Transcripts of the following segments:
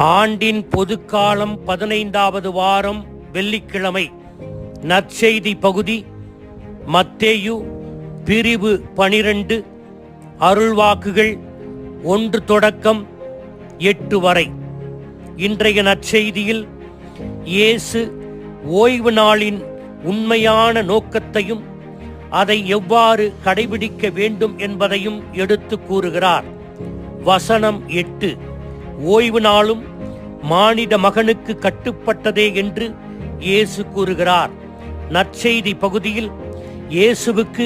ஆண்டின் பொதுக்காலம் 15வது வாரம் வெள்ளிக்கிழமை. நற்செய்தி பகுதி மத்தேயு பிரிவு 12, அருள்வாக்குகள் 1 தொடக்கம் 8 வரை. இன்றைய நற்செய்தியில் இயேசு ஓய்வு நாளின் உண்மையான நோக்கத்தையும் அதை எவ்வாறு கடைபிடிக்க வேண்டும் என்பதையும் எடுத்து கூறுகிறார். வசனம் 8. ஓய்வு நாளும் மானிட மகனுக்கு கட்டுப்பட்டதே என்று இயேசு கூறுகிறார். நற்செய்தி பகுதியில் இயேசுவுக்கு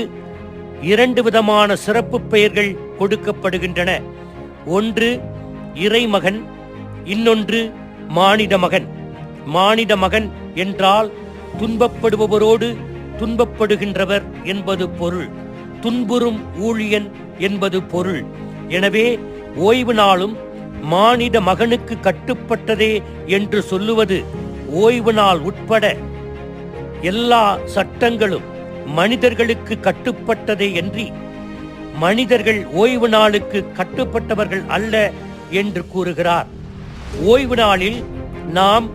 2 விதமான சிறப்பு பெயர்கள் கொடுக்கப்படுகின்றன. ஒன்று இறைமகன், இன்னொன்று மானிட மகன். மானிட மகன் என்றால் துன்பப்படுபவரோடு துன்பப்படுகின்றவர் என்பது பொருள். துன்புறும் ஊழியன் என்பது பொருள். எனவே ஓய்வு நாளும் மானிட மகனுக்கு கட்டுப்பட்டதே என்று சொல்லுவது ஓய்வு நாள் உட்பட எல்லா சட்டங்களும் மனிதர்களுக்கு கட்டுப்பட்டதே என்று மனிதர்கள் ஓய்வு நாளுக்கு கட்டுப்பட்டவர்கள் அல்ல என்று கூறுகிறார். ஓய்வு நாளில் நாம்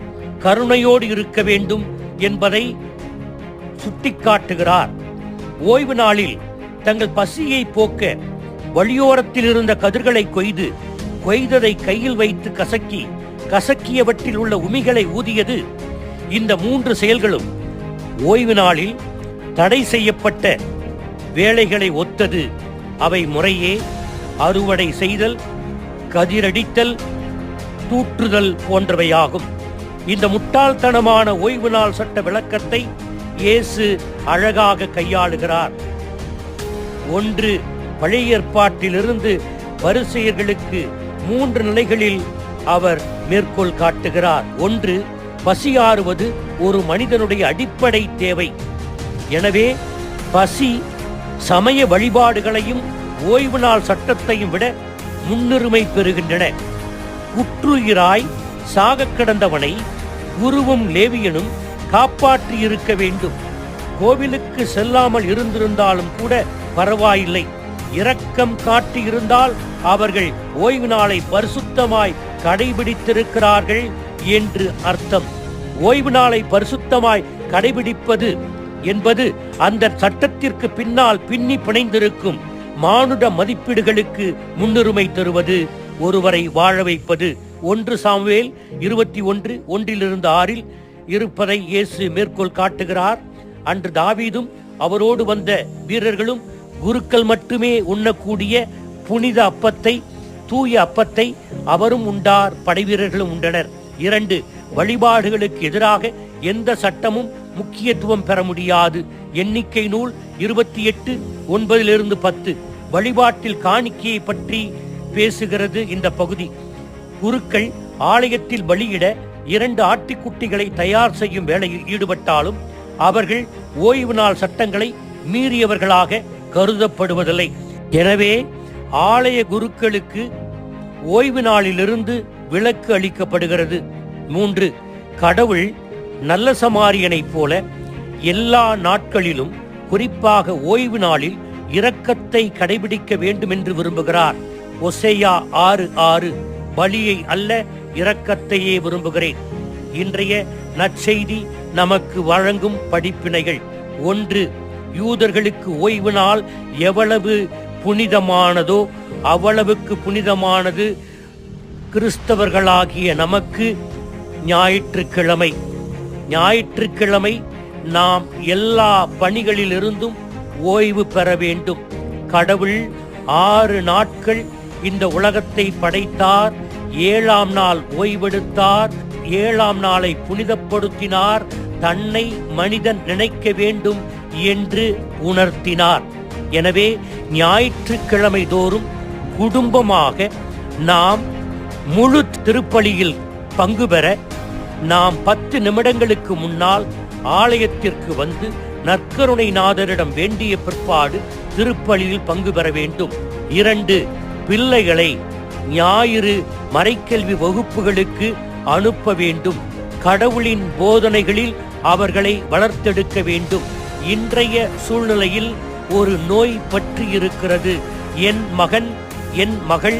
கருணையோடு இருக்க வேண்டும் என்பதை சுட்டிக்காட்டுகிறார். ஓய்வு நாளில் தங்கள் பசியை போக்க வழியோரத்தில் இருந்த கதிர்களை கொய்ததை கையில் வைத்து கசக்கியவற்றில் உள்ள உமிகளை ஊதியது. இந்த 3 செயல்களும் ஓய்வு நாளில் தடை செய்யப்பட்ட வேலைகளை ஒத்தது. அவை முறையே அறுவடை செய்தல், கதிரடித்தல், தூற்றுதல் போன்றவையாகும். இந்த முட்டாள்தனமான ஓய்வு நாள் சட்ட விளக்கத்தை இயேசு அழகாக கையாளுகிறார். 1. பழைய ஏற்பாட்டிலிருந்து பரிசேயர்களுக்கு 3 நிலைகளில் அவர் மேற்கோள் காட்டுகிறார். 1. பசியாறுவது ஒரு மனிதனுடைய அடிப்படை தேவை. எனவே பசி சமய வழிபாடுகளையும் ஓய்வு நாள் சட்டத்தையும் விட முன்னுரிமை பெறுகின்றன. குற்றுயிராய் சாக கிடந்தவனை குருவும் லேவியனும் காப்பாற்றி இருக்க வேண்டும். கோவிலுக்கு செல்லாமல் இருந்திருந்தாலும் கூட பரவாயில்லை, இரக்கம் காட்டியிருந்தால் அவர்கள் ஓய்வு நாளை பரிசுத்தமாய் கடைபிடித்திருக்கிறார்கள் என்று அர்த்தம். ஓய்வு நாளை பரிசுத்தமாய் கடைபிடிப்பது என்பது அந்த சட்டத்திற்கு பின்னால் பின்னி பிணைந்திருக்கும் மானுட மதிப்பீடுகளுக்கு முன்னுரிமை தருவது, ஒருவரை வாழ வைப்பது. 1 சாமுவேல் 21:1-6 இருப்பதை இயேசு மேற்கோள் காட்டுகிறார். அன்று தாவீதும் அவரோடு வந்த வீரர்களும் குருக்கள் மட்டுமே உண்ணக்கூடிய புனித அப்பத்தை, தூய அப்பத்தை அவரும் உண்டார், படைவீரர்களும் உண்டனர். 2. வழிபாடுகளுக்கு எதிராக எந்த சட்டமும் முக்கியத்துவம் பெற முடியாது. எண்ணிக்கை நூல் 28:9-10 வழிபாட்டில் காணிக்கையை பற்றி பேசுகிறது இந்த பகுதி. குருக்கள் ஆலயத்தில் பலியிட 2 ஆட்டுக்குட்டிகளை தயார் செய்யும் வேளையில் ஈடுபட்டாலும் அவர்கள் ஓய்வு நாள் சட்டங்களை மீறியவர்களாக கருதப்படுவதில்லை. எனவே ஆலய குருக்களுக்கு ஓய்வு நாளிலிருந்து விலக்கு அளிக்கப்படுகிறது. 3. கடவுள் நல்ல சமாரியனைப் போல எல்லா நாட்களிலும் குறிப்பாக ஓய்வு நாளில் இரக்கத்தை கடைபிடிக்க வேண்டும் என்று விரும்புகிறார். ஓசேயா 6:6 பலியை அல்ல, இரக்கத்தையே விரும்புகிறேன். இன்றைய நற்செய்தி நமக்கு வழங்கும் படிப்பினைகள். 1. யூதர்களுக்கு ஓய்வு நாள் எவ்வளவு புனிதமானதோ அவ்வளவுக்கு புனிதமானது கிறிஸ்தவர்களாகிய நமக்கு ஞாயிற்றுக்கிழமை. ஞாயிற்றுக்கிழமை நாம் எல்லா பணிகளிலிருந்தும் ஓய்வு பெற வேண்டும். கடவுள் 6 நாட்கள் இந்த உலகத்தை படைத்தார். 7ஆம் நாள் ஓய்வெடுத்தார். 7ஆம் நாளை புனிதப்படுத்தினார். தன்னை மனிதன் நினைக்க வேண்டும் என்று உணர்த்தினார். எனவே ஞாயிற்றுக்கிழமை தோறும் குடும்பமாக நாம் முழு திருப்பலியில் பங்கு பெற நாம் 10 நிமிடங்களுக்கு முன்னால் ஆலயத்திற்கு வந்து நற்கருணை நாதரிடம் வேண்டிய பிற்பாடு திருப்பலியில் பங்கு பெற வேண்டும். 2. பிள்ளைகளை ஞாயிறு மறைக்கல்வி வகுப்புகளுக்கு அனுப்ப வேண்டும். கடவுளின் போதனைகளில் அவர்களை வளர்த்தெடுக்க வேண்டும். இன்றைய சூழ்நிலையில் ஒரு நோய் பற்றி இருக்கிறது. என் மகன், என் மகள்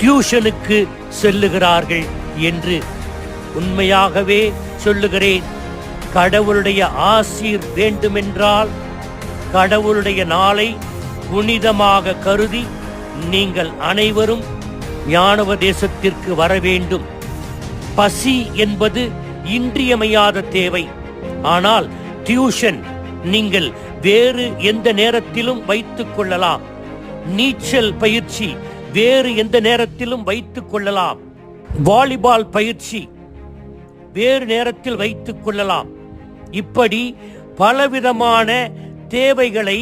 டியூஷனுக்கு செல்லுகிறார்கள். என்று உண்மையாகவே சொல்லுகிறேன். கடவுளுடைய ஆசீர் வேண்டுமென்றால் கடவுளுடைய நாளை புனிதமாக கருதி நீங்கள் அனைவரும் ஞானோபதேசத்திற்கு வர வேண்டும். பசி என்பது இன்றியமையாத தேவை. ஆனால் டியூஷன் நீங்கள் வேறு எந்த நேரத்திலும் வைத்துக் கொள்ளலாம். நீச்சல் பயிற்சி வேறு எந்த நேரத்திலும் வைத்துக் கொள்ளலாம். வாலிபால் பயிற்சி வேறு நேரத்தில் வைத்துக் கொள்ளலாம். இப்படி பலவிதமான தேவைகளை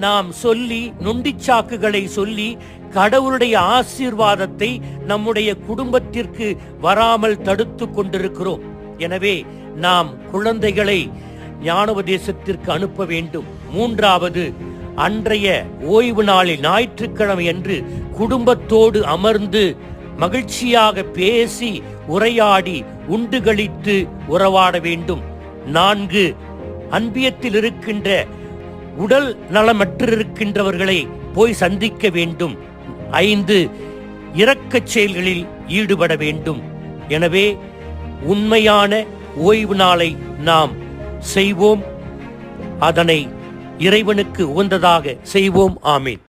நாம் சொல்லி, நொண்டிச்சாக்குகளை சொல்லி கடவுளுடைய ஆசீர்வாதத்தை நம்முடைய குடும்பத்திற்கு வராமல் தடுத்து கொண்டிருக்கிறோம். எனவே நாம் குழந்தைகளை ஞானோபதேசத்திற்கு அனுப்ப வேண்டும். மூன்றாவது, அன்றைய ஓய்வு நாளில் ஞாயிற்றுக்கிழமை என்று குடும்பத்தோடு அமர்ந்து மகிழ்ச்சியாக பேசி உரையாடி உண்டு களித்து உறவாட வேண்டும். 4, அன்பியத்தில் இருக்கின்ற உடல் நலமற்றிருக்கின்றவர்களை போய் சந்திக்க வேண்டும். 5, இரக்கச் செயல்களில் ஈடுபட வேண்டும். எனவே உண்மையான ஓய்வு நாளை நாம் செய்வோம். அதனை இறைவனுக்கு உகந்ததாக செய்வோம். ஆமீன்.